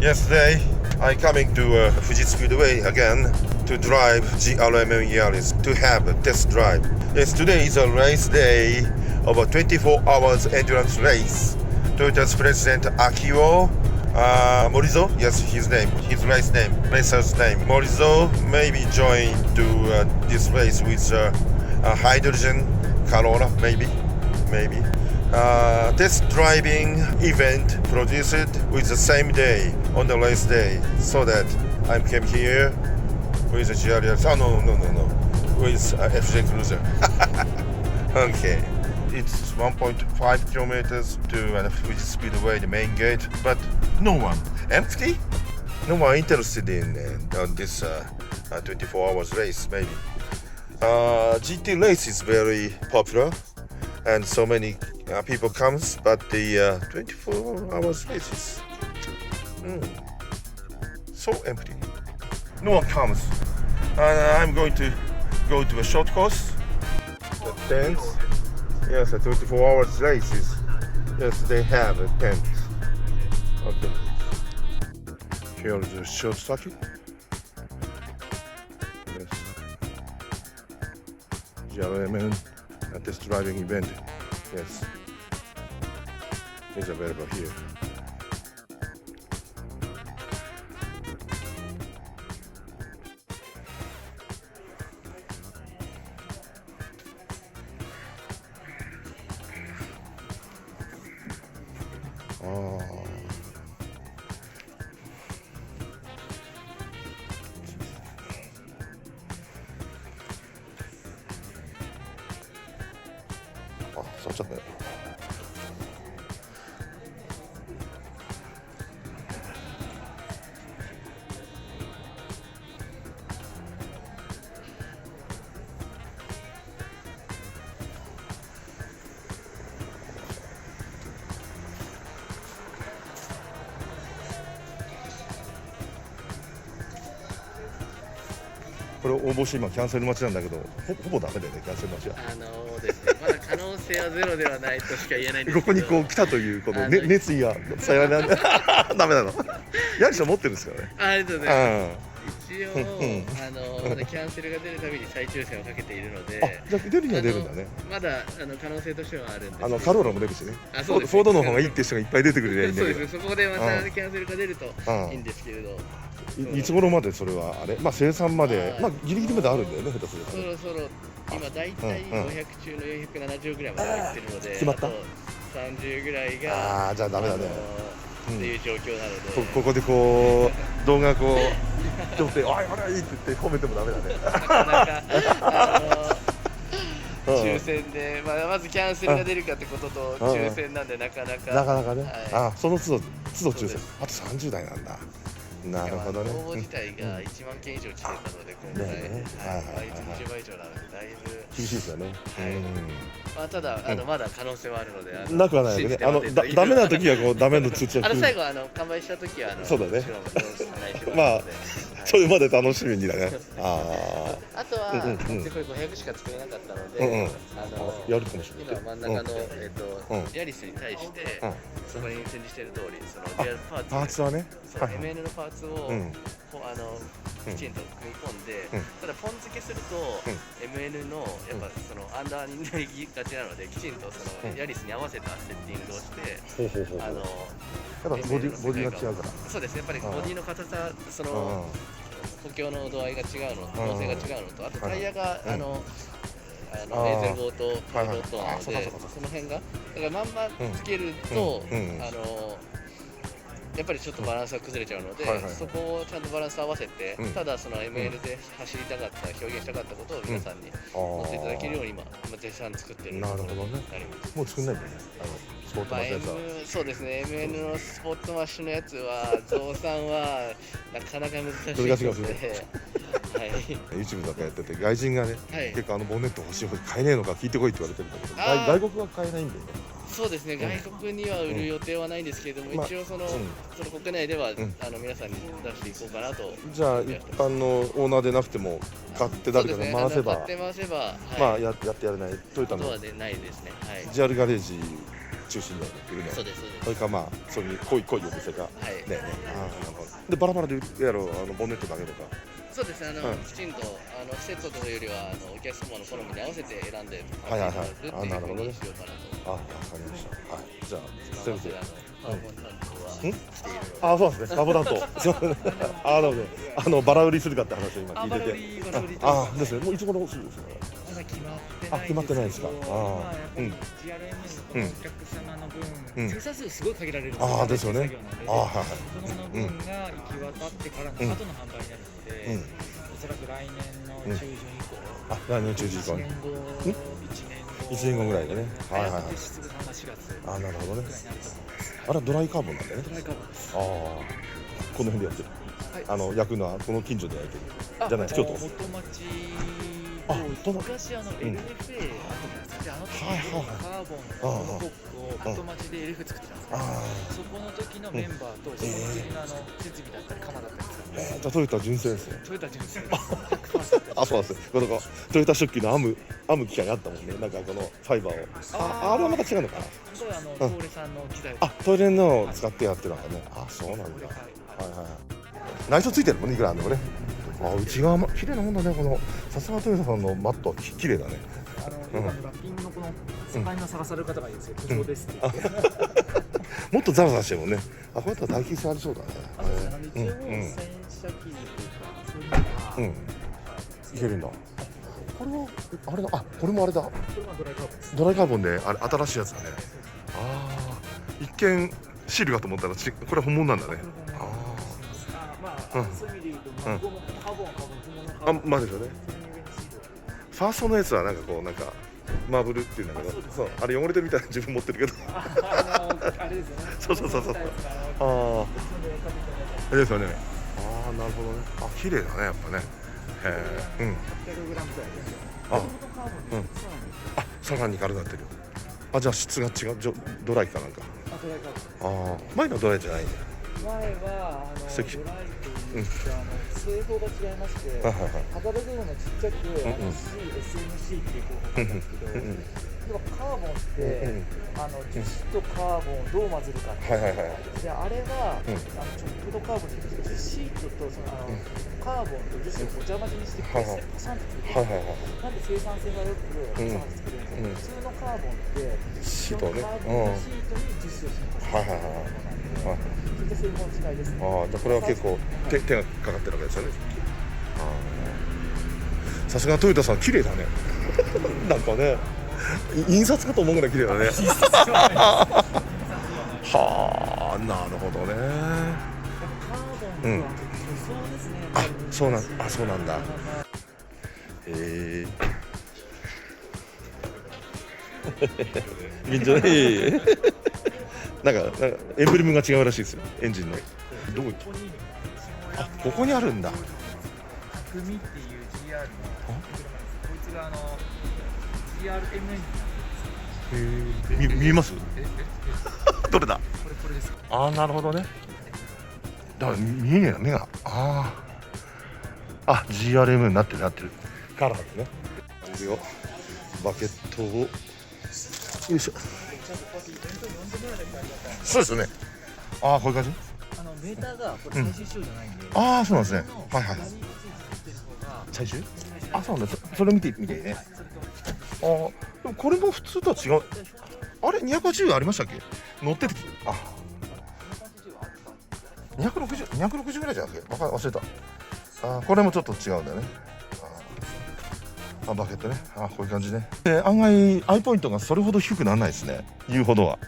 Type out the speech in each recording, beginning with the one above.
Yesterday, I coming to Fuiji Speedway again to drive GRMNyaris to have a test drive. Yes, today is a race day of a 24 hours endurance race. Toyota's President Akio Morizo, yes, his racer's name. Morizo maybe joined to this race with a hydrogen Corolla, maybe. Test driving event produced with the same day on the race day, so that I came here with a GRyaris. Oh no, with a FJ Cruiser. Okay, it's 1.5 kilometers to Fuiji Speedway, the main gate, but no one, empty. No one interested in this 24 hours race. Maybe GT race is very popular, and so many people comes, but the 24 hours race is so empty. No one comes. I'm going to go to a short course. The tents. Yes, a 24 hours races. Yes, they have a tent. Okay. Here is the short circuit. Yes. GRMN test driving event. Yes, is available here. Such a bit.これ応募して今キャンセル待ちなんだけど、ほぼダメだよね、キャンセル待ちは。ですね、まだ可能性はゼロではないとしか言えないんですけど、ここにこう来たというこの、熱意がさやらないダメなの。ヤリスは持ってるんですからね。ありがとうございます。一応まだキャンセルが出るたびに再抽選をかけているので、じゃあ出るには出るんだね。まだ可能性としてはあるんですけど、カローラも出るしね。フォードの方がいいって人がいっぱい出てくれりゃいいんだけど。そうですね、そこでまたキャンセルが出るといいんですけれど。いつ頃までそれはあれ、生産までギリギリまであるんだよね、下手すると。そろ今だいたい500中の470ぐらいまでいってるので、決まった？ 30ぐらいがじゃあダメだねっていう状況なので、ここでこう動画こう撮って「あれいい」って言って褒めてもダメだね。なかなか抽選で、まずキャンセルが出るかってことと抽選なんでなかなかね。その都度抽選。あと30代なんだ。なるほどね。応募自体が1万件以上来てたので、今回倍率20倍以上なのでだいぶ厳しいですよね。ただまだ可能性はあるので、なくはないよね。ダメな時はこうダメの通知が来る。最後完売した時はそうだね。それまで楽しみにだね。あとはこれ500しか作れなかったので、やるかもしれない。今真ん中のヤリスに対してそこに展示している通り、そのパーツはね、MN のパーツをきちんと組み込んで、ただポン付けすると MN のやっぱそのアンダーになりがちなので、きちんとそのヤリスに合わせたセッティングをして、やっぱボディが違うから。そうですね、やっぱりボディの硬さ、その補強の度合いが違うの、構成が違うのと、あとタイヤが005とパイロットなので、その辺がだからまんまつけるとやっぱりちょっとバランスが崩れちゃうので、そこをちゃんとバランス合わせて、ただその ML で走りたかった表現したかったことを皆さんに持っていただけるように今絶賛作ってるなるほどね。もう作んないんだよね、スポットマッシュのやつは。そうですね、MN のスポットマッシュのやつは増産はなかなか難しいのでYouTube とかやってて、外人がね、結構ボンネット欲しい、買えねえのか聞いてこいって言われてるんだけど、外国は買えないんだよね。そうですね、外国には売る予定はないんですけれども、一応その国内では皆さんに出していこうかなと。じゃあ一般のオーナーでなくても買って誰かが回せば、やってやれないトヨタのはないですね。GRガレージ中心にいるね。そうですそうです。それかまあそういう濃いお店か。はい。ね。ああなるほど。でバラバラでやろうボンネットだけとか。そうですね、きちんとセットというよりはお客様の好みに合わせて選んではいはいはいるっていう風にしようかなと。あ、わかりました。はい。じゃあ今までカーボン担当はしているので。あ、そうなんですね。カーボン担当。すいません。なるほど。バラ売りするかって話を今聞いてて。あ、ですね。もういつ頃するんですか。まだ決まってない。決まってないですか。GRMN のお客様の分、生産数すごい限られるんですよ。ああですよね。ああはいはい。その分が行き渡ってからの後の販売になるので、おそらく来年の中旬以降。あ、来年中旬以降。1年後ぐらいでね。はいはいはい。あ、なるほどね。あれはドライカーボンなんだよね。ドライカーボンです。ああ、この辺でやってる。焼くのはこの近所で焼いてる。じゃない、京都。元町。昔LFA あったじゃないですか。カーボンのコップを元町で LF 作ってたんですけど、そこの時のメンバーとその次の設備だったり釜だったりするんで。じゃあトヨタ純正ですね。トヨタ純正。あ、そうなんです。このトヨタ食器の編む機械あったもんね。なんかこのファイバーを。あれはまた違うのかな。これ東レさんの機材。あ、トイレの使ってやってるわけね。あ、そうなんだ。はいはい。内装ついてるもんね、いくらあんでもね。内側も綺麗なもんだね。このさすがトヨタさんのマットは綺麗だね。ラッピングのこの境目を探される方がいるんですよ。苦情ですって。もっとザラザラしてるもんね。あ、これだったら耐久性ありそうだね。一応洗車機というかそういうのがいけるんだ。これはあれだ。あ、これもあれだ。これはドライカーボンです。ドライカーボンで新しいやつだね。ああ、一見シールかと思ったらこれは本物なんだね。そういう意味で言うと、カーボンあ、まあですよね。ファーストのやつはなんかこうなんかマーブルっていうんだけど、そうあれ汚れてるみたいな自分持ってるけど。あれですよね。そう。ああ。ですよね。ああ、なるほどね。あ、綺麗だねやっぱね。へえ。800g くらいですよ。あ、さらに軽くなってる。あ、じゃあ質が違う。ドライかなんか。ドライカーボン。ああ、前のドライじゃないね。前はドライというか製法が違いまして、肌レベルのちっちゃく CSMC っていう方法なんですけど、でもカーボンって樹脂とカーボンをどう混ぜるかって、であれはチョップドカーボンじゃなくてシートとカーボンと樹脂をごちゃ混ぜにしてパサンと作る。なんで生産性がよくパサンと作れるんですけど、普通のカーボンってシートね。カーボンシートに樹脂を浸透させるので、そういった製法の違いですね。ああ、じゃあこれは結構手がかかってるわけですよね。さすがトヨタさん綺麗だね。なんかね、印刷かと思うぐらい綺麗だね。はあ、なるほどね。あ、そうなんだ。いいんじゃない。なんかエンブレムが違うらしいですよ。エンジンの。どこ？あ、ここにあるんだ。匠っていう GR のこいつがGRMN 見えます？どれだ？これです。ああ、なるほどね。だから見えねえな、目が。GRMN になってるカラーでね。バケットをよいしょ。そうですよね。こういう感じ。メーターがこれ最終仕様じゃないんで。そうなんですね。はい。最終？そうなんだ。それ見てね。でもこれも普通とは違う。あれ280ありましたっけ？乗ってて。260ぐらいじゃなくて、忘れた。これもちょっと違うんだよね。バケットね。こういう感じね。案外アイポイントがそれほど低くならないですね。言うほどは。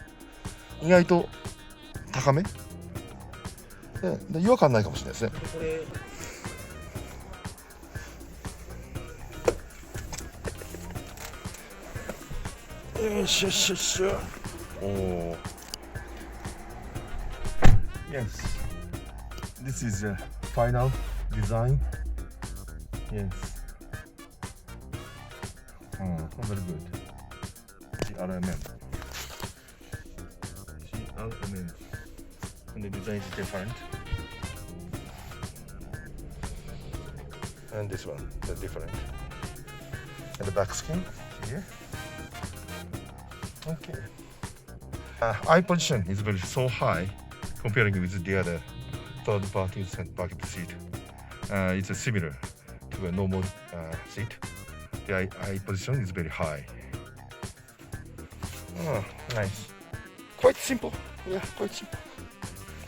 意外と高め。で違和感ないかもしれないですね。よし。Yes. This is the final design. Yes. Very good. GRMN. And the design is different. And this one, the different. And the back skin here. Okay. eye position is very so high comparing with the other third party bucket seat. It's similar to a normal seat. The eye position is very high. Oh, nice. Quite simple. Yeah, quite simple.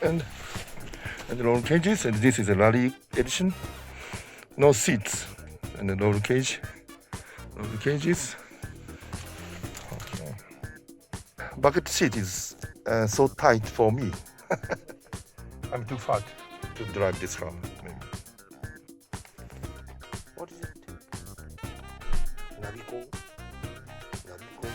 And the roll cages, and this is a rally edition. No seats, and the roll cages. Okay. Bucket seat is so tight for me. I'm too fat to drive this car. Maybe. What is it? Navico. Navico.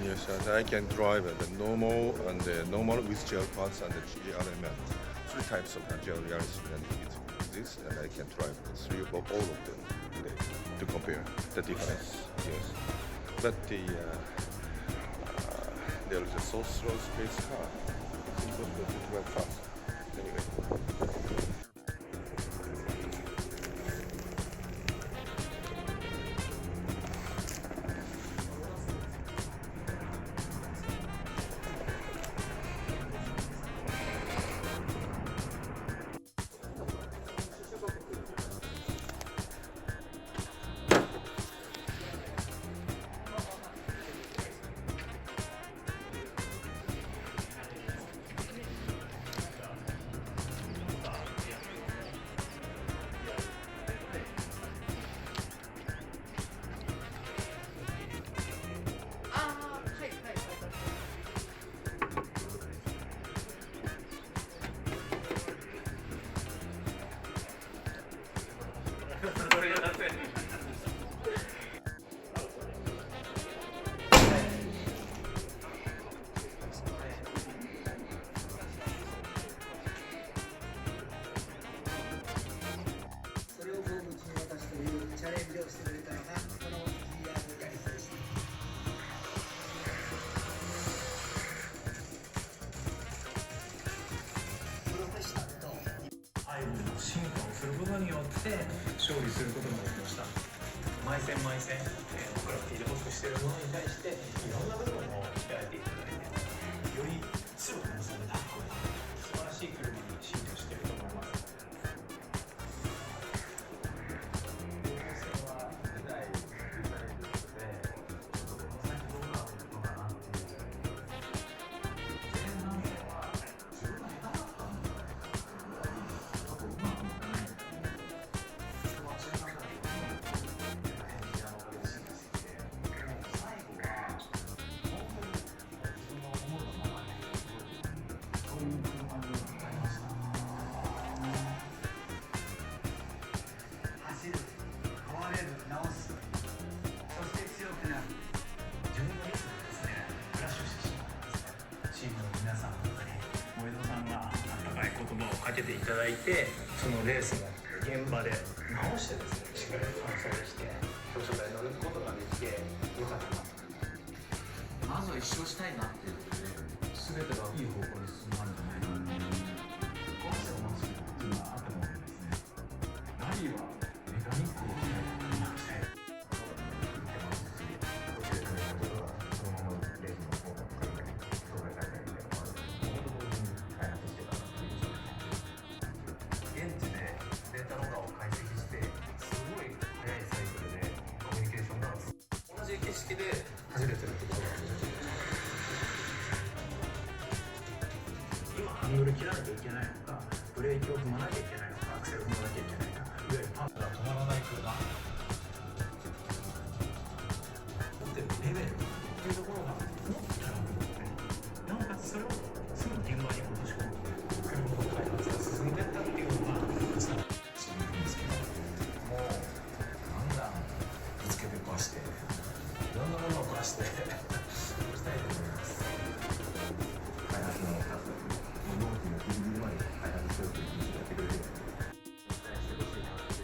Yes, and I can drive the normal and the normal with gel parts and the GRMN. 3 types of GRyaris exist, and I can drive all of them to compare the difference. Yes, but there is a so slow space car. It's impossible to drive fast. Anyway.勝利することができました。毎戦毎戦、僕らがフィードバックしているものに対していろんな部分を鍛えていただいて、より強く結べた素晴らしい車に進化していると思います。かけていただいて、そのレースの現場で直してですね、しっかりと完走して表彰台に乗ることができてよかったなと。まずは一勝したいなっていうことで、全てがいい方向に進まるんじゃないかな。この人のマスクっていうのはあってもですね、ラリーはメカニックをしないといけなくて、で走れてるってことなんですね。今ハンドル切らなきゃいけないのか、ブレーキを踏まなきゃいけないのか、アクセル踏まなきゃいけないか、いわゆるパンが止まらない車持ってるレベルっていうところがもっと高くなって、なおかつそれをすぐ現場に落とし込む車の開発が進んでいったっていうのが伝わってしまうんですけど、もうガンガンぶつけて壊していろんなものを壊していきたいと思います。開発の方、納期のギリギリまで開発しようという気持ちでやってくれてるので、期待してほしいなっていう。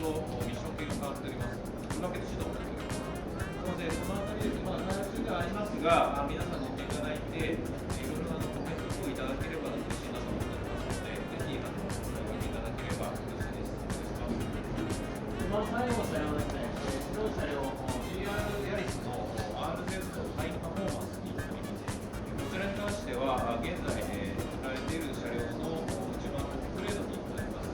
とミッション系が変わっております。ブラケット指導をしております。なので、そのあたりでまだ開発中ではありますが、皆さん乗っていただいて、いろいろなご検討をいただければ嬉しいなと思っておりますので、ぜひご見ていただければ嬉しいです。お願いします。最後の車両ですね、白い車両、GRyaris の RZ ハイパフォーマンスになります。こちらに関しては、現在、売られている車両の一番トップグレードになります。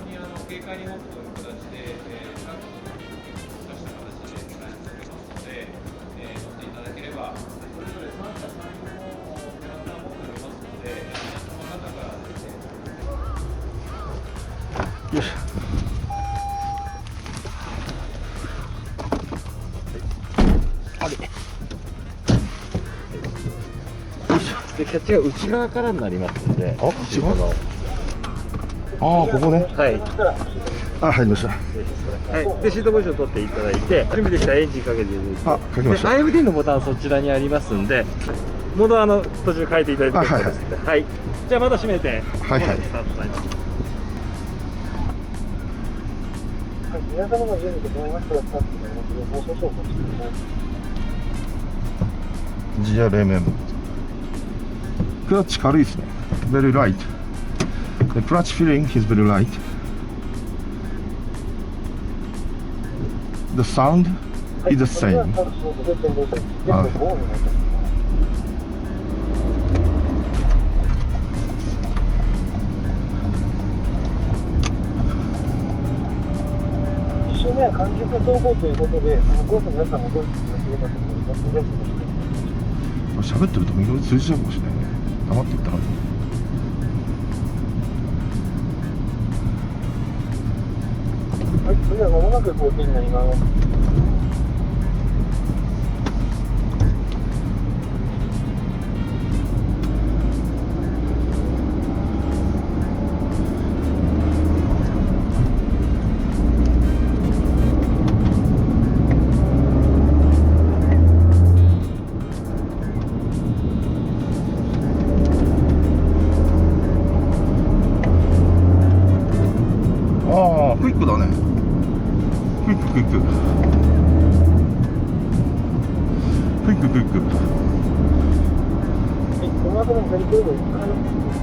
非常に軽快に動くという形で、トラックの出した形で開発しておりますので、乗っていただければ、それぞれ3社3両のキャラクターを持っておりますので、皆様方からですね、よいしょ。でキャッチが内側からになりますので、あ、違う。ああ、ここね。はい、あ、入りました。はい、でシートポジション取っていただいて、準備できたらエンジンかけていただいて、あ、かけました。 IFD のボタンそちらにありますんで、モードは途中変えていただいて結構ですので、はい、じゃあまた閉めて、はいはいスタートになります。皆様の準備と思いましたら、スタートになりますので、もう少々お待ちください。GRMN。クラッチ軽いですね。Very light. The clutch feeling is very light. The sound is the same. 1周目は完熟走行ということで、コースの皆さんもどうぞよろしくお願いしますので、喋ってるといろいろ通じちゃうかもしれないね。黙って言ったら。はい、それでは間もなく工程になります。ああ、クイックだね。クイッククイック。クイッククイック。はい、この後の左後部1回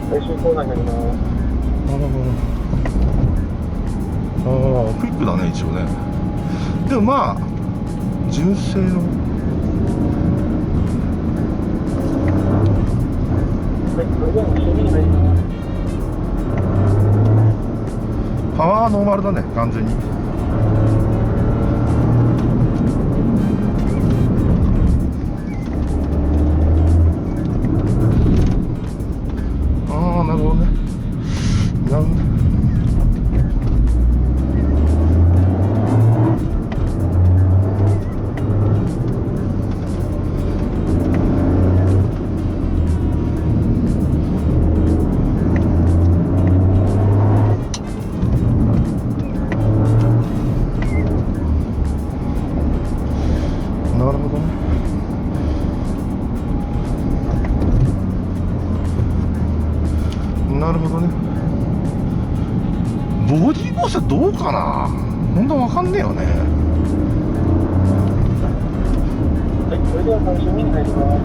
最終コーナーになります。なるほど。ああ、クイックだね、一応ね。でもまあ、純正の。はい、それでは2周目に入ります。パワーノーマルだね、完全に。ああ、なるほどね。なるほど。なるほどね。なるほどね。ボディーボスはどうかな。本当わかんねえよね。はい、それでは3周目に入ります。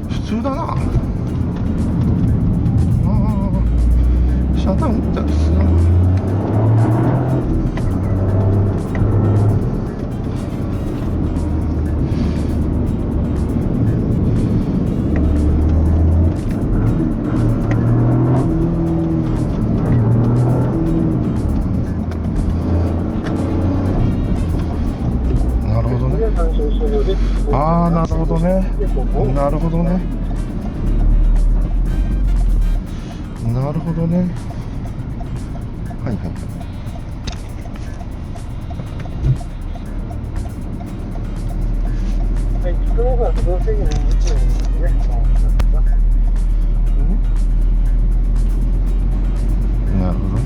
普通だな。車体持ったら普通だな。なるほどね。ああ、なるほどね。なるほどね。なるほどね。はいはい。はい、キックオフは不動制限の1名ですね。なるほどね。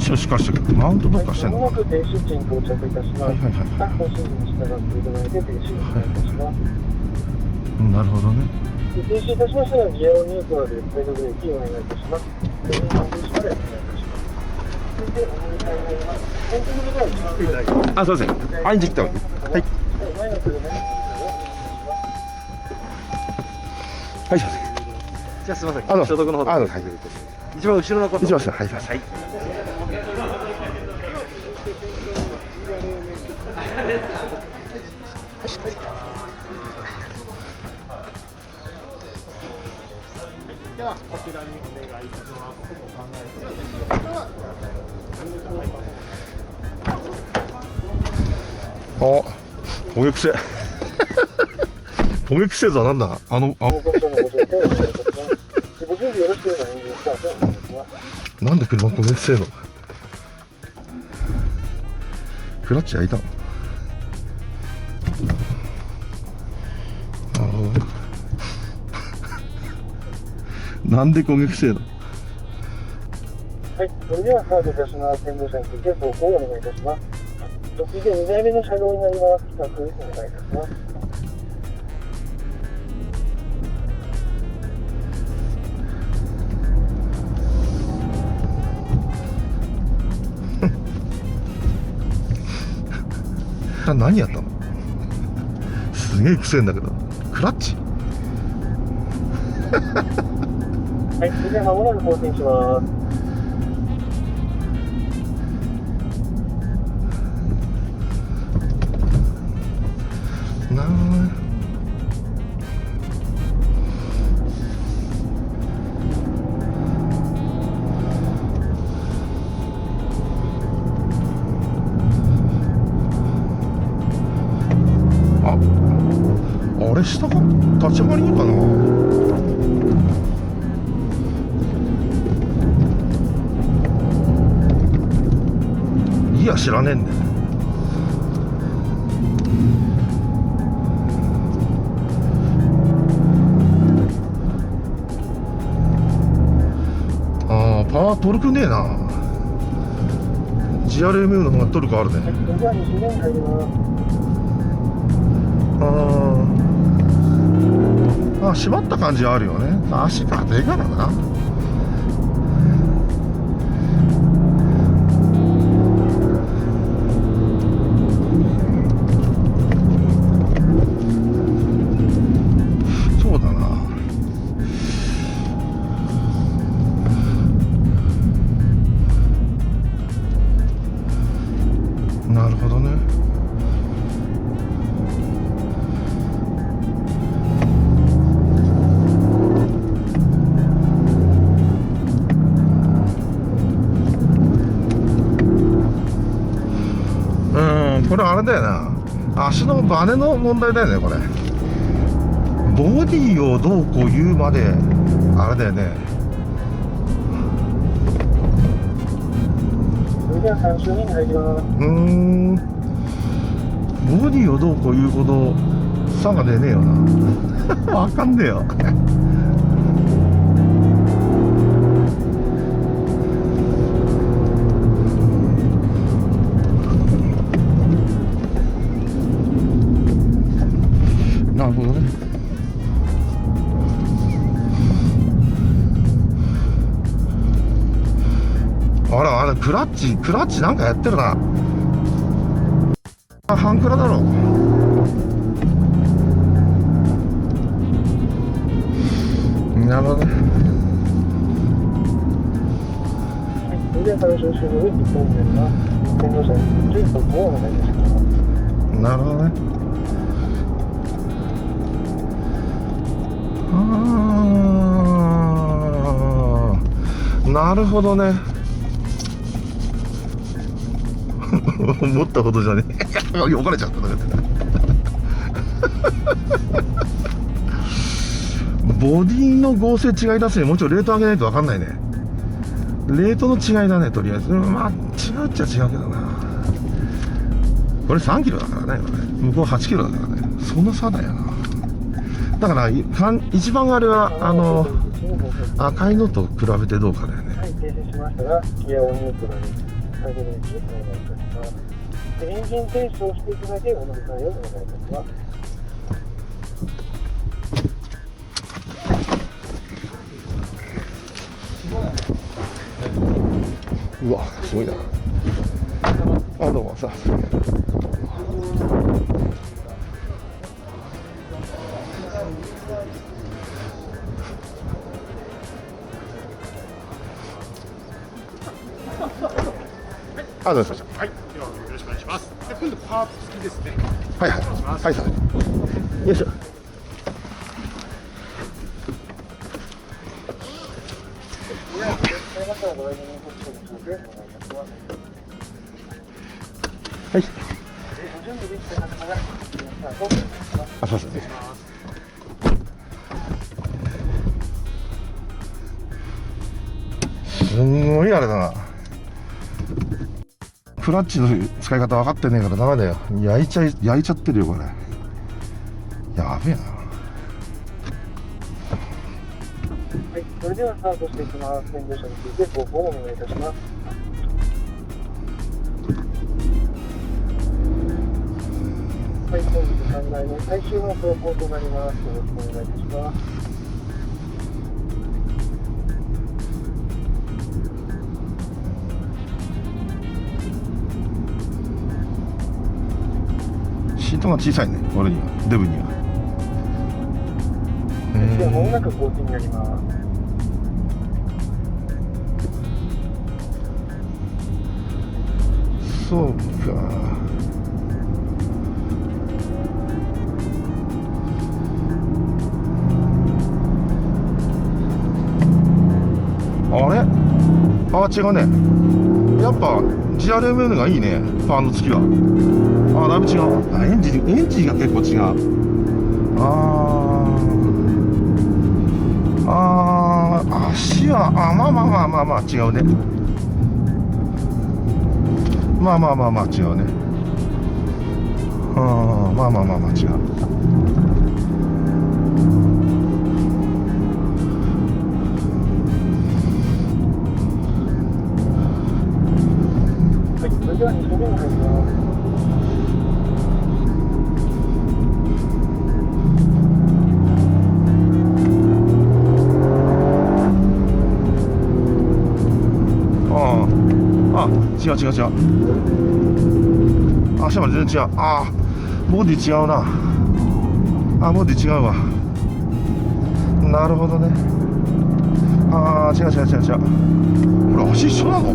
にしろしっかりしてるけど、マウントどっかしてんのかな。停止位置に到着いたします。はいはいはいスタッフの指示に従っていただいて停止をお願いいたします。なるほどね。停止いたしましたらギアをニュートラルでサイドブレーキをお願いいたします。停止までお願いいたします。それでお乗り換えになります。本当のところは一番上。あ、すいません。はい、じきた。はい。前の車にはい、すいません。じゃあすみません、あの消毒の方で。はい。一番後ろのこと。一番下、はい、すいません。ではこちらにお願いいたします。あ、焦げ癖。焦げ癖だ、なんだ。なんで車焦げ癖の。クラッチ開いたの。なるほど。なんで焦げ癖の。はい、それではスタートいたします。先導車について走行をお願いいたします。続いて2台目の車両になります。企画お願いいたします。何やったの。すげえ癖んだけど、クラッチ。はい、それでは間もなく更新します。なあ。あれ下が立ち上がりいいかな。いや知らねえんだよ。ああパワートルクねえな。 GRMN の方がトルクあるね。はい、それでは2周目に入ります。あ、締まった感じはあるよね。足がでかいからな。そうだな。なるほどね。これあれだよな、足のバネの問題だよね。これボディをどうこう言うまであれだよね。それでは3周目に入ります。ボディをどうこう言うほど差が出ねえよな。わかんねえよ。なるほどね。あら、あれクラッチなんかやってるな。半クラだろ。なるほどね。それでは3周終了で1本になります。先導車について走行をお願いいたします。なるほどね。なるほどね。思ったほどじゃねえ。呼ばれちゃった。ボディの合成違い出すにもうちょいレート上げないと分かんないね。レートの違いだね、とりあえず。まあ違うっちゃ違うけどな。これ3キロだからね、これ向こう8キロだからね。その差だよな。だから一番あれは赤いのと比べてどうかだよね。はい、停止しましたらギアをニュートラルに最後にお願いいたします。エンジン停止をしていただいてお乗り換えをお願いいたします。うわ、すごいな。あ、どうもさ。あ、どうしました。はい、ではよろしくお願いします。で、今度パーツ付きですね。はいはい。お願いします。はいはい。よいしょ。はい。あ、そうですね。すんごいあれだな。クラッチの使い方分かってねえからダメだよ。焼いちゃってるよこれ。やべえな。はい、それではスタートしていきます。先導車についてご報告をお願いいたします。はい、本日3台目最終の走行となります。よろしくお願いいたします。シートが小さいね、俺には、デブには。では、まもなく更新になります。そうか。あれ？あ、違うね。やっぱ GRMN がいいね、ファンの付きは。あ、だいぶ違う。あ、エンジンが結構違う。足は、まあ違うね。まあ違うね。まあ違う。はい、それでは2周目に入ります。違う。足まで全然違う。ボディ違うな。ボディ違うわ。なるほどね。違う。これ足一緒なの？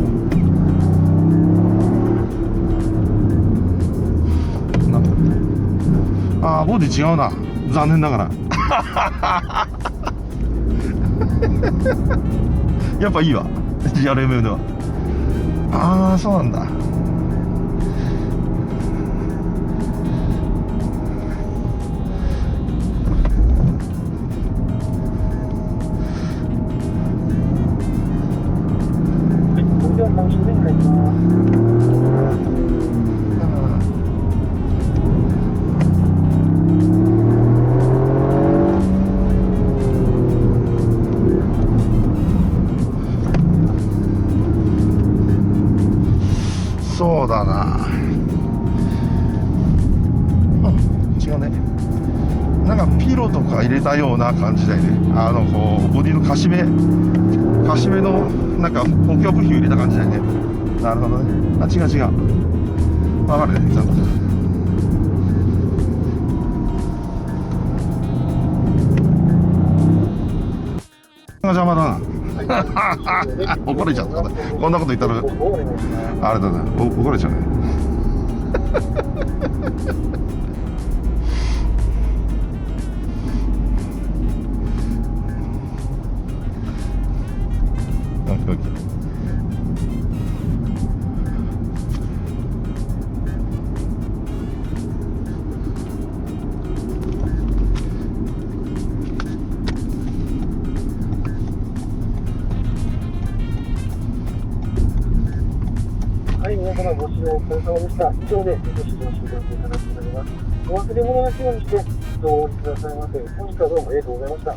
ボディ違うな。残念ながら。やっぱいいわ。GRMN は。そうなんだ。はい、それでは3周目に入ります。そうだな。違うね。なんかピロとか入れたような感じだよね。こうボディのカシメのなんか補強部品を入れた感じだよね。なるほどね。違う。わかるね。ちゃんと。邪魔だな。怒られちゃったね。こんなこと言ったらあれだな、怒られちゃうね。はい、皆様ご視聴お疲れ様でした。以上で試乗終了といただきになります。お忘れ物なきようにしてどうお降りくださいませ。本日はどうもありがとうございました。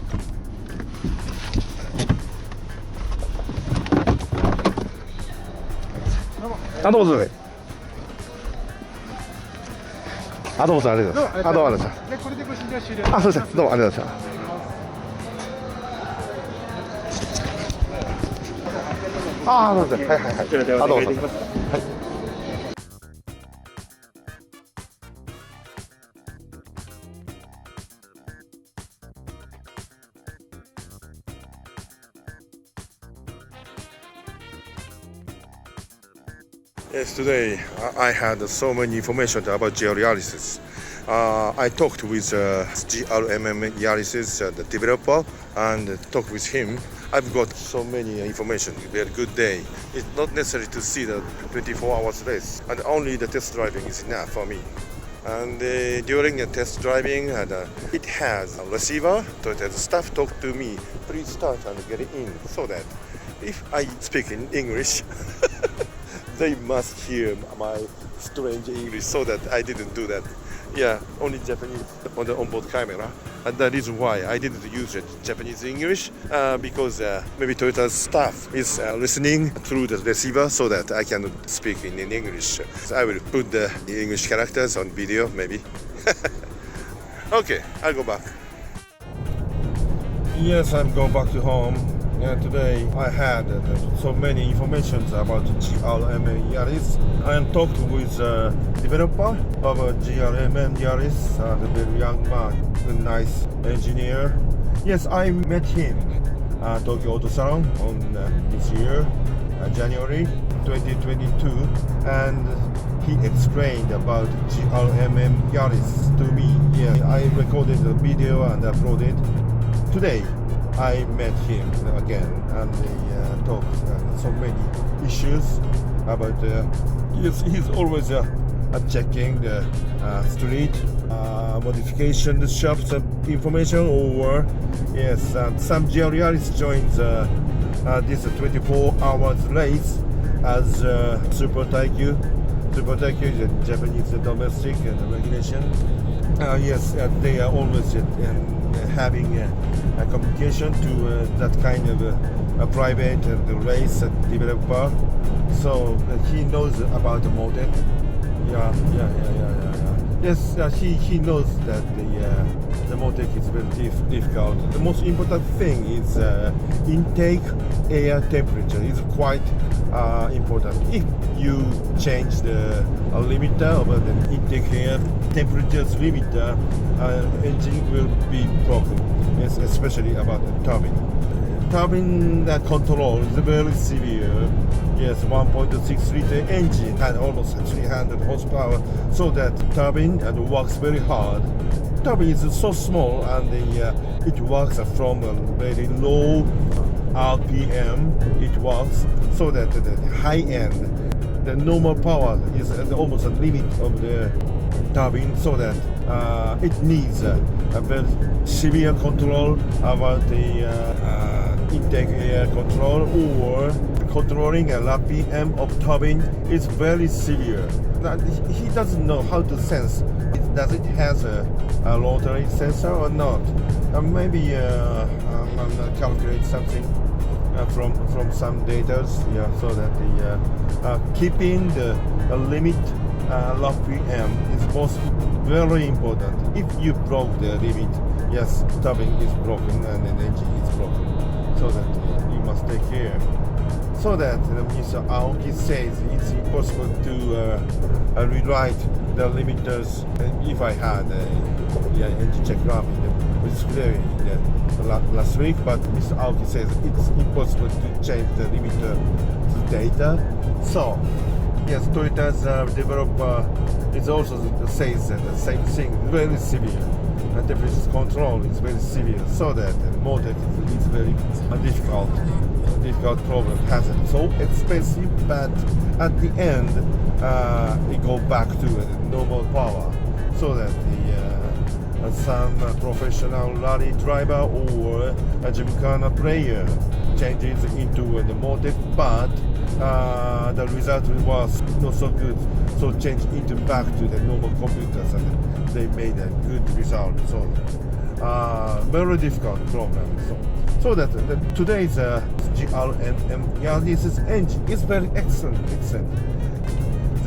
あ、どうぞ。あ、どうもありがとうございます。あ、どうもありがとうございます。で、これでご診療終了。あ、そうですね。どうもありがとうございます。あ、そうですね。はいはいはい。こちらでお願いできますか。はい。Yes, today I had so many information about GRyaris. I talked with GRMNyaris, the developer, and talked with him. I've got so many information. Very good day. It's not necessary to see the 24 hours race, and only the test driving is enough for me. And during the test driving, it has a receiver. So the staff talked to me, please start and get in, so that if I speak in English, they must hear my strange English, so that I didn't do that. Yeah, only Japanese on the onboard camera. And that is why I didn't use Japanese English, because maybe Toyota's staff is listening through the receiver, so that I can speak in English. So I will put the English characters on video, maybe. Okay, I'll go back. Yes, I'm going back to home. Today I had so many information about GRMNyaris. I talked with developer of GRMNyaris, a very young man, a nice engineer. Yes, I met him at Tokyo Auto Salon on this year, January 2022, and he explained about GRMNyaris to me. Yeah, I recorded the video and uploaded today. I met him again, and they talked so many issues about. He's always checking the street modification shops information, or yes, some GRyaris joins this 24 hours race as Super Taikyu. Super Taikyu is a Japanese domestic regulation. Yes, they are always having a communication to that kind of a private race developer, so he knows about the model. Yeah. Yes, he knows that the Motec is very difficult. The most important thing is intake air temperature is quite important. If you change the limiter of the intake air temperatures limiter, engine will be broken. Yes, especially about the turbine. Turbine control is very severe. Yes, 1.6 liter engine and almost 300 horsepower, so that turbine works very hard. Turbine is so small, and it works from a very low RPM. It works so that the high end, the normal power is almost a limit of the turbine, so that it needs a very severe control about the intake air control, or controlling a RPM of turbine is very severe. He doesn't know how to sense. Does it has a rotary sensor or not? Maybe calculate something from some data. Yeah, so that the keeping the limit RPM is most very important. If you broke the limit, yes, turbine is broken and the engine is broken. So that you must take care. So that Mr. Aoki says it's impossible to rewrite the limiters. If I had engine check up last week, but Mr. Aoki says it's impossible to change the limiter data. So yes, Toyota's developer is also says that the same thing, very severe. The temperature control is very severe, so that the motor is very difficult problem. Hasn't so expensive, but at the end it go back to normal power, so that the some professional rally driver or a gymkhana player changes into the motor, but the result was not so good, so change into back to the normal computers, and they made a good result. So very difficult problem. So that today's GRMN, yeah, this is engine is very excellent.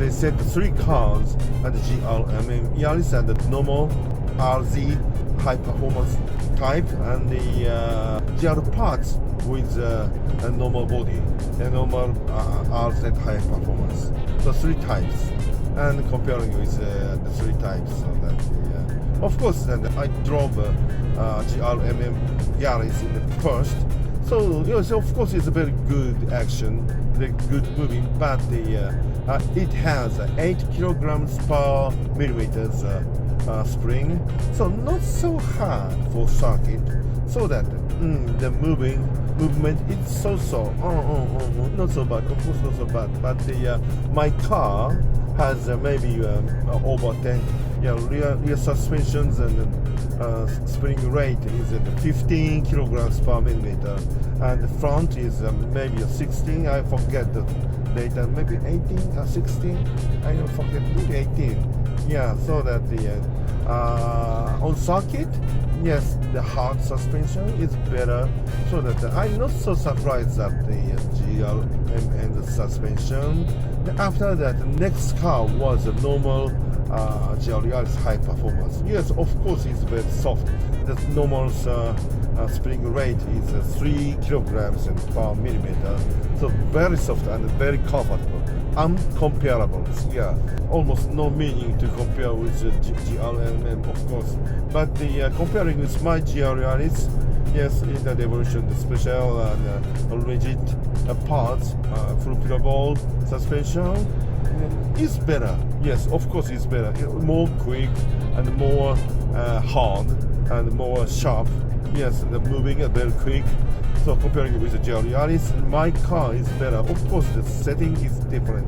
they said the three cars and the GRMNyaris and the normal RZ high performance type and the GR parts with a normal body, a normal RZ high performance. So three types, and comparing with the three types. So that, of course, then I drove GRMNyaris in the first. So, so of course it's a very good action, very good moving, but it has 8 kilograms per millimeters spring, so not so hard for circuit. So that the movement is so not so bad. Of course, not so bad. But my car has maybe over 10 rear suspensions, and spring rate is at 15 kilograms per millimeter, and the front is maybe 16. I forget the data, maybe 18 or 16. I don't forget, maybe 18. Yeah, so that on circuit, yes, the hard suspension is better. So that I'm not so surprised that the GRMN suspension. After that, the next car was a normal GRyaris high performance. Yes, of course, it's very soft. The normal spring rate is 3 kilograms per millimeter. So very soft and very comfortable. Uncomparable. Yeah, almost no meaning to compare with the GRMN, of course. But comparing with my GRyaris, yes, in the evolution, the special and rigid parts, full ball suspension is better. Yes, of course, it's better. More quick and more hard and more sharp. Yes, the moving is very quick. So comparing with the GRyaris, my car is better. Of course, the setting is different.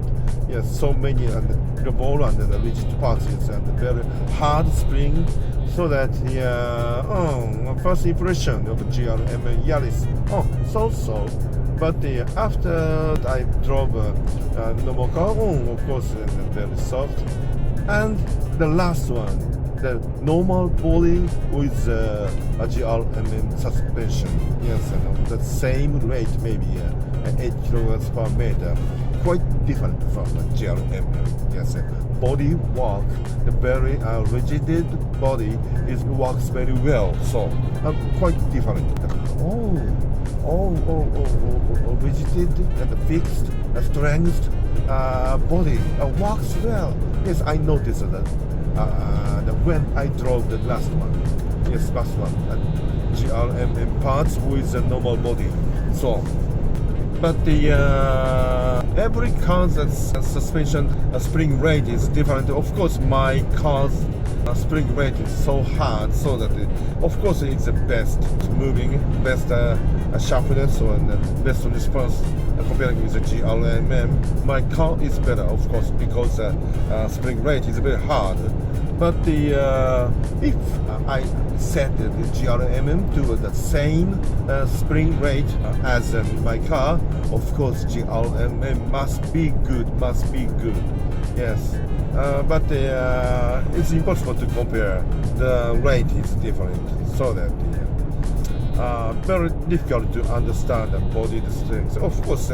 Yes, so many and the ball and the rigid parts and the very hard spring. So that first impression of GRMNyaris, so. But after I drove normal car, of course, very soft. And the last one, the normal body with a GRMN suspension. Yes, and the same rate, maybe 8 kilograms per meter. Quite different from the GRMN. Yes, body work, the very rigid body works very well. So quite different. Rigid and fixed strength body works well. Yes, I noticed that when I drove the last one. Yes, last one. GRMN parts with a normal body. So, but the every car's suspension spring rate is different. Of course, my car's spring rate is so hard, so that of course it's the best moving, best sharpness and best response comparing with the GRMN. My car is better, of course, because spring rate is very hard. But if I set the GRMN to the same spring rate as my car, of course GRMN must be good. Yes, but it's impossible to compare. The rate is different, so that very difficult to understand the body strength. Of course,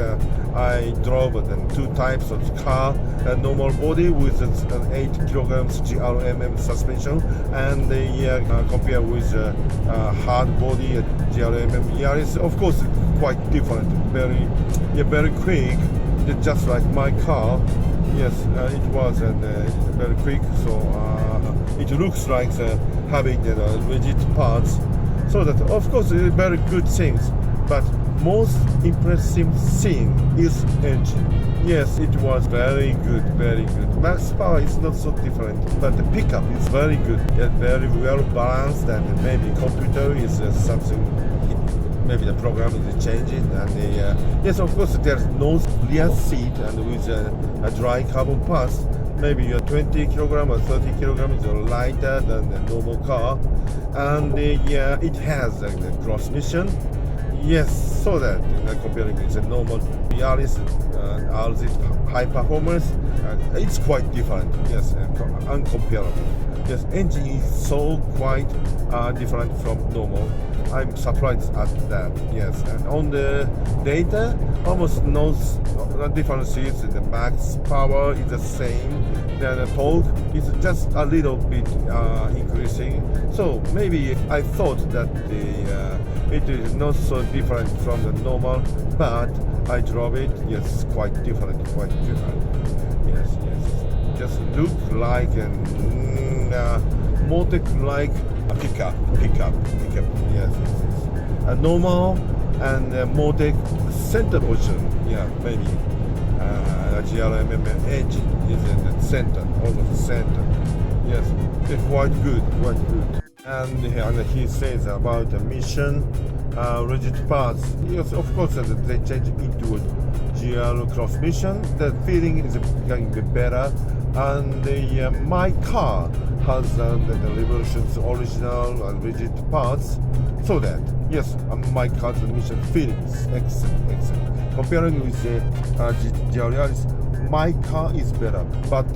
I drove the two types of car: a normal body with an 8 kilograms GRMN suspension, and compare with hard body GRMNyaris. Of course, quite different. Very quick, just like my car. Yes, it was very quick, so it looks like having rigid parts. So that, of course, very good things, but most impressive thing is engine. Yes, it was very good. Max power is not so different, but the pickup is very good, very well balanced, and maybe computer is something. Maybe the program is changing, and yes, of course, there's no rear seat, and with a dry carbon parts, maybe 20 kilograms or 30 kilograms lighter than the normal car, and it has a cross mission. Yes, so that comparing with the normal Yaris and RZ high performance, it's quite different. Yes, uncomparable. Yes, engine is so quite different from normal. I'm surprised at that. Yes, and on the data, almost no differences. The max power is the same. Then the torque is just a little bit increasing. So maybe I thought that it is not so different from the normal, but I drove it. Yes, quite different. Yes. Just look like and more like a pickup. Yes. A normal and Motec center position. Yeah, maybe. A GRMN engine is in the center, almost center. Yes, it's quite good. And he says about the mission, rigid parts. Yes, of course, they change into a GR cross mission. The feeling is getting better. And my car has the Revolution's original and rigid parts, so that yes, my car's mission feelings excellent. Comparing with the GRyaris, my car is better. But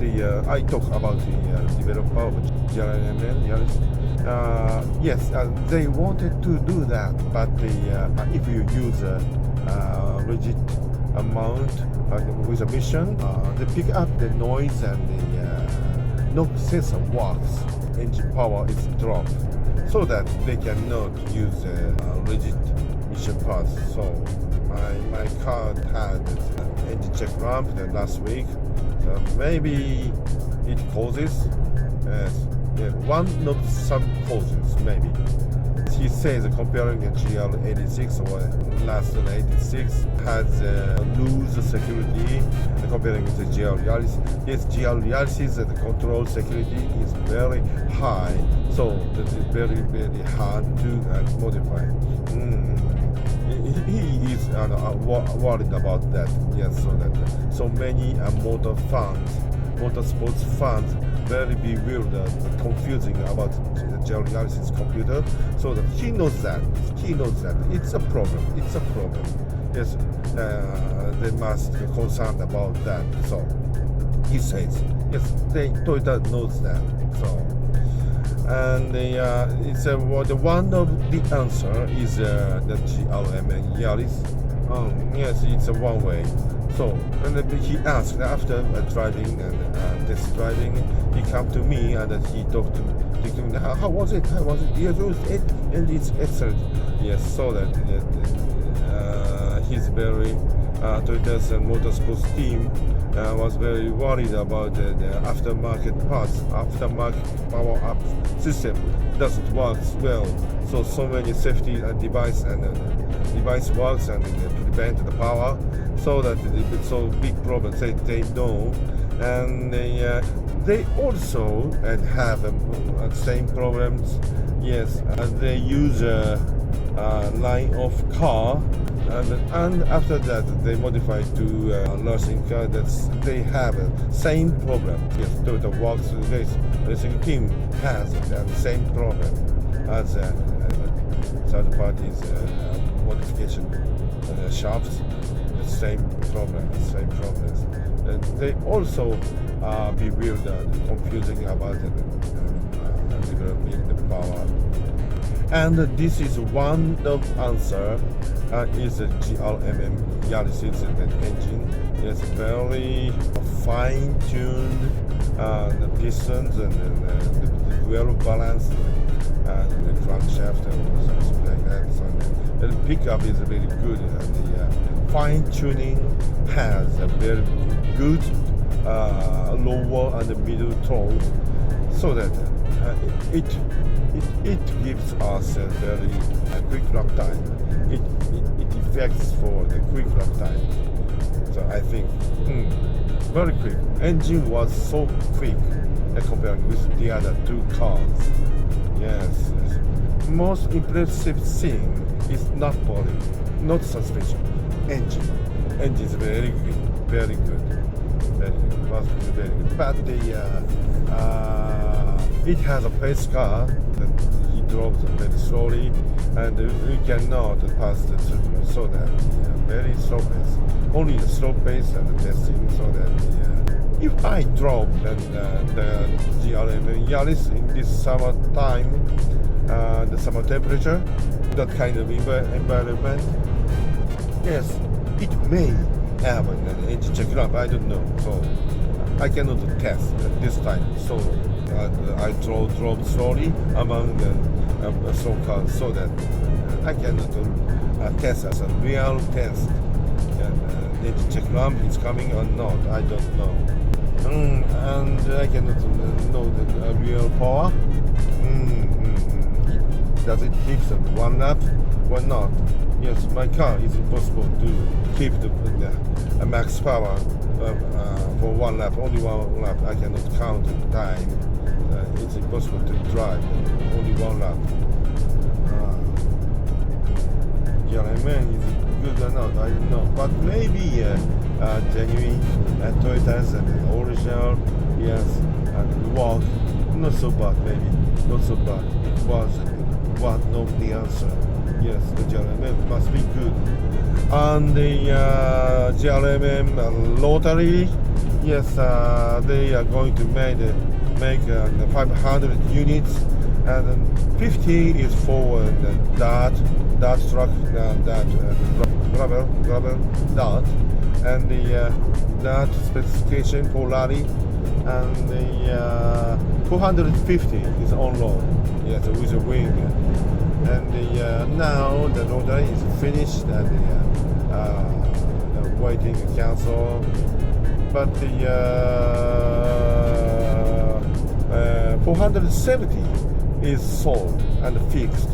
I talk about the developer of GRMN. Yes, they wanted to do that, but if you use a rigid mount with a mission, they pick up the noise and the no sensor works. Engine power is dropped, so that they cannot use rigid mission parts. So my car had engine check ramp last week. So maybe it causes one of some causes maybe. He says comparing the GR86 or last 86 has loose security comparing with the GRyaris. Yes, GRyaris the control security is very high, so it is very hard to modify. He is worried about that. Yes, so many motorsports fans very bewildered, confusing about the GRyaris computer, so that he knows that it's a problem. Yes, they must be concerned about that. So he says, yes, Toyota knows that. So, and it's one of the answer is the GRMNyaris. Yes, it's a one way. So, and he asked after driving and test driving, he come to me and he talked to me, how was it? Yes, and it's excellent. Yes, so that he's very Toyota's motorsports team was very worried about the aftermarket parts, aftermarket power up system doesn't work well. So many safety device works and prevent the power. So that it's so big problem. They know, and they also have same problems. Yes, and they use a line of car, and after that they modify to racing car. They have same problem. Yes, Toyota works racing team has the same problem as third parties modification shops. Same problems. And they also bewildered, confusing about developing the power. And this is one of answer is the GRMNyaris engine. It's very fine-tuned, the pistons and the well balanced, and the crankshaft and something like that. So the pickup is very good, and the fine-tuning has a very good lower and middle tone, so that it gives us a very quick lap time. It effects for the quick lap time. So I think very quick. Engine was so quick compared with the other two cars. Yes. Most impressive thing is not body, not suspension. Engine is very good. Was very good. But it has a pace car that he drove very slowly, and we cannot pass the through, so that very slow pace. Only the slow pace and the testing, so that if I drove then the GRMNyaris in this summer time, the summer temperature, that kind of environment. Yes, it may have an engine check lamp. I don't know, so I cannot test this time. So I drove slowly among the slow cars, so that I cannot test as a real test. Engine check lamp is coming or not, I don't know. And I cannot know the real power. Does it keep one lap or not? Yes, my car is impossible to keep the max power for one lap, only one lap. I cannot count the time. It's impossible to drive only one lap. GRMN is good or not, I don't know. But maybe genuine Toyotas and original, yes, and work, not so bad, maybe, not so bad. It was one of the answer. Yes, the GRMN must be good. And the GRMN Rotary, yes, they are going to make 500 units, and 50 is for the dart truck, gravel dart, and the dart specification for rally, and the 450 is on road, yes, with a wing. And now the rotary is finished, and the waiting to cancel. But the 470 is sold and fixed.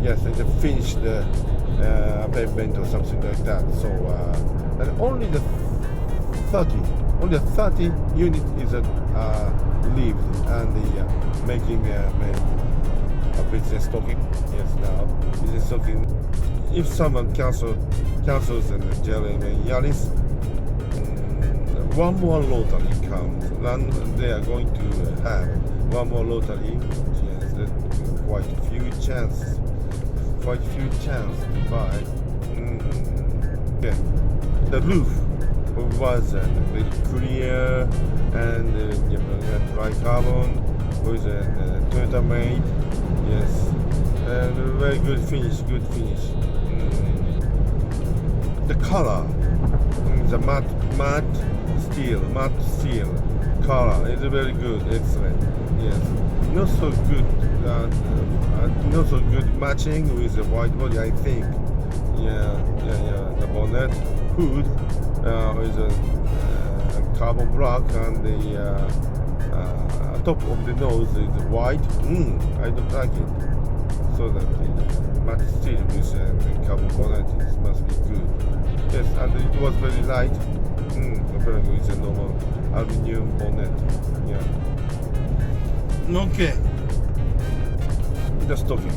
Yes, they finished the pavement or something like that. So and only the 30 unit is lived, and the making a business talking. Yes, now business talking. If someone cancels the GRMNyaris, one more lottery comes, and they are going to have one more lottery. Yes, quite a few chances to buy. Yeah. The roof was very clear and dry carbon with a Toyota made. Yes, and very good finish. The color, the matte steel color is very good, excellent. Yes, not so good matching with the white body, I think. Yeah. The bonnet hood is a carbon black, and the top of the nose is white. I don't like it. So that the matte steel with the carbon bonnet must be good. Yes, and it was very light. Compared with the normal aluminum bonnet. Yeah. Okay. Just talking.